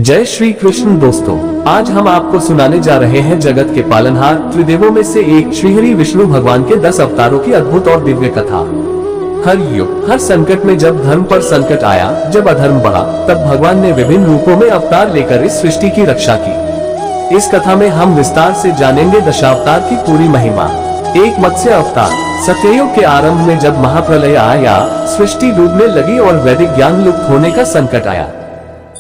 जय श्री कृष्ण दोस्तों, आज हम आपको सुनाने जा रहे हैं जगत के पालनहार त्रिदेवों में से एक श्रीहरि विष्णु भगवान के 10 अवतारों की अद्भुत और दिव्य कथा। हर युग हर संकट में जब धर्म पर संकट आया, जब अधर्म बढ़ा, तब भगवान ने विभिन्न रूपों में अवतार लेकर इस सृष्टि की रक्षा की। इस कथा में हम विस्तार से जानेंगे दशावतार की पूरी महिमा। एक मत्स्य अवतार। सत्ययुग के आरंभ में जब महाप्रलय आया, सृष्टि डूबने लगी और वैदिक ज्ञान लुप्त होने का संकट आया,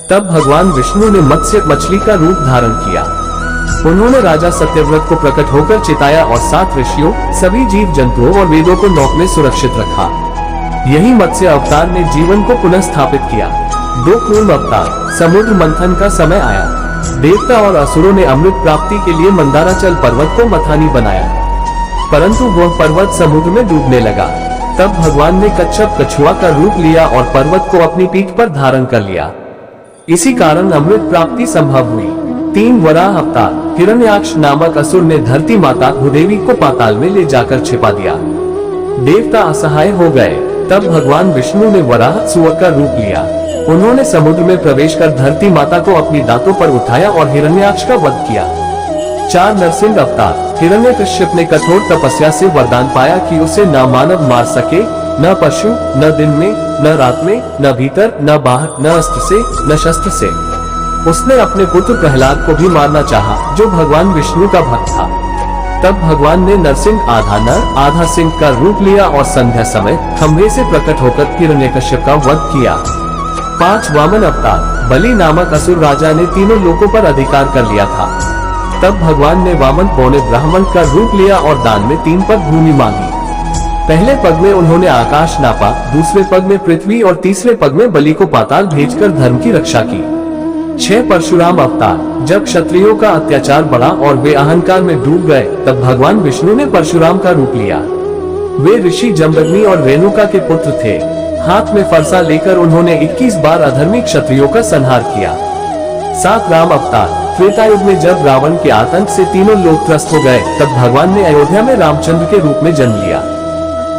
तब भगवान विष्णु ने मत्स्य मछली का रूप धारण किया। उन्होंने राजा सत्यव्रत को प्रकट होकर चिताया और 7 ऋषियों, सभी जीव जंतुओं और वेदों को नौक में सुरक्षित रखा। यही मत्स्य अवतार ने जीवन को पुनः स्थापित किया। 2 पूर्ण अवतार। समुद्र मंथन का समय आया। देवता और असुरों ने अमृत प्राप्ति के लिए मंदाराचल पर्वत को मथानी बनाया, परंतु वह पर्वत समुद्र में डूबने लगा। तब भगवान ने कच्छप कछुआ का रूप लिया और पर्वत को अपनी पीठ पर धारण कर लिया। इसी कारण अमृत प्राप्ति संभव हुई। 3 वराह अवतार। हिरण्याक्ष नामक असुर ने धरती माता भूदेवी को पाताल में ले जाकर छिपा दिया। देवता असहाय हो गए। तब भगवान विष्णु ने वराह सुअर का रूप लिया। उन्होंने समुद्र में प्रवेश कर धरती माता को अपनी दांतों पर उठाया और हिरण्याक्ष का वध किया। 4 नरसिंह अवतार। हिरण्यकश्यप ने कठोर तपस्या से वरदान पाया कि उसे न मानव मार सके, न पशु, न दिन में, न रात में, न भीतर, न बाहर, न अस्त्र से, न शस्त्र से। उसने अपने पुत्र प्रहलाद को भी मारना चाहा, जो भगवान विष्णु का भक्त था। तब भगवान ने नरसिंह आधा नर आधा सिंह का रूप लिया और संध्या समय खंभे से प्रकट होकर हिरण्यकश्यप का वध किया। 5 वामन अवतार। बलि नामक असुर राजा ने तीनों लोकों पर अधिकार कर लिया था। तब भगवान ने वामन पौने ब्राह्मण का रूप लिया और दान में 3 पग भूमि मांगी। पहले पग में उन्होंने आकाश नापा, दूसरे पग में पृथ्वी और तीसरे पग में बलि को पाताल भेजकर धर्म की रक्षा की। 6 परशुराम अवतार। जब क्षत्रियों का अत्याचार बढ़ा और वे अहंकार में डूब गए, तब भगवान विष्णु ने परशुराम का रूप लिया। वे ऋषि जमदग्नि और रेणुका के पुत्र थे। हाथ में फरसा लेकर उन्होंने 21 बार अधर्मी क्षत्रियों का संहार किया। 7 राम अवतार। त्रेता युग में जब रावण के आतंक से तीनों लोग त्रस्त हो गए, तब भगवान ने अयोध्या में रामचंद्र के रूप में जन्म लिया।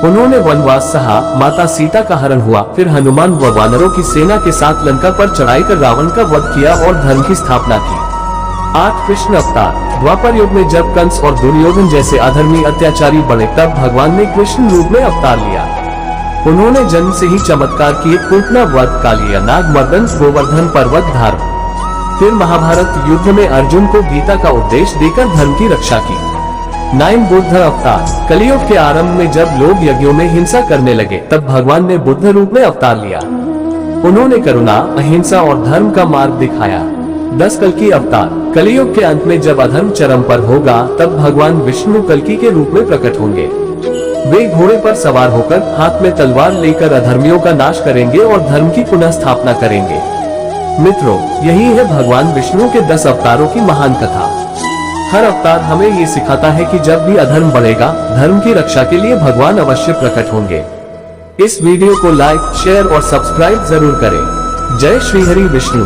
उन्होंने वनवास सहा, माता सीता का हरण हुआ, फिर हनुमान व वानरों की सेना के साथ लंका पर चढ़ाई कर रावण का वध किया और धर्म की स्थापना की। 8 कृष्ण अवतार। द्वापर युग में जब कंस और दुर्योधन जैसे अधर्मी अत्याचारी बढ़े, तब भगवान ने कृष्ण रूप में अवतार लिया। उन्होंने जन्म से ही चमत्कार किए, पूतना वध, कालिया नाग मर्दन, गोवर्धन पर्वत धारण। फिर महाभारत युद्ध में अर्जुन को गीता का उपदेश देकर धर्म की रक्षा की। 9 बुद्ध अवतार। कलियुग के आरंभ में जब लोग यज्ञों में हिंसा करने लगे, तब भगवान ने बुद्ध रूप में अवतार लिया। उन्होंने करुणा, अहिंसा और धर्म का मार्ग दिखाया। 10 कल्कि अवतार। कलियुग के अंत में जब अधर्म चरम पर होगा, तब भगवान विष्णु कल्कि के रूप में प्रकट होंगे। वे घोड़े पर सवार होकर हाथ में तलवार लेकर अधर्मियों का नाश करेंगे और धर्म की पुनः स्थापना करेंगे। मित्रों, यही है भगवान विष्णु के 10 अवतारों की महान कथा। हर अवतार हमें ये सिखाता है कि जब भी अधर्म बढ़ेगा, धर्म की रक्षा के लिए भगवान अवश्य प्रकट होंगे। इस वीडियो को लाइक, शेयर और सब्सक्राइब जरूर करें। जय श्री हरि विष्णु।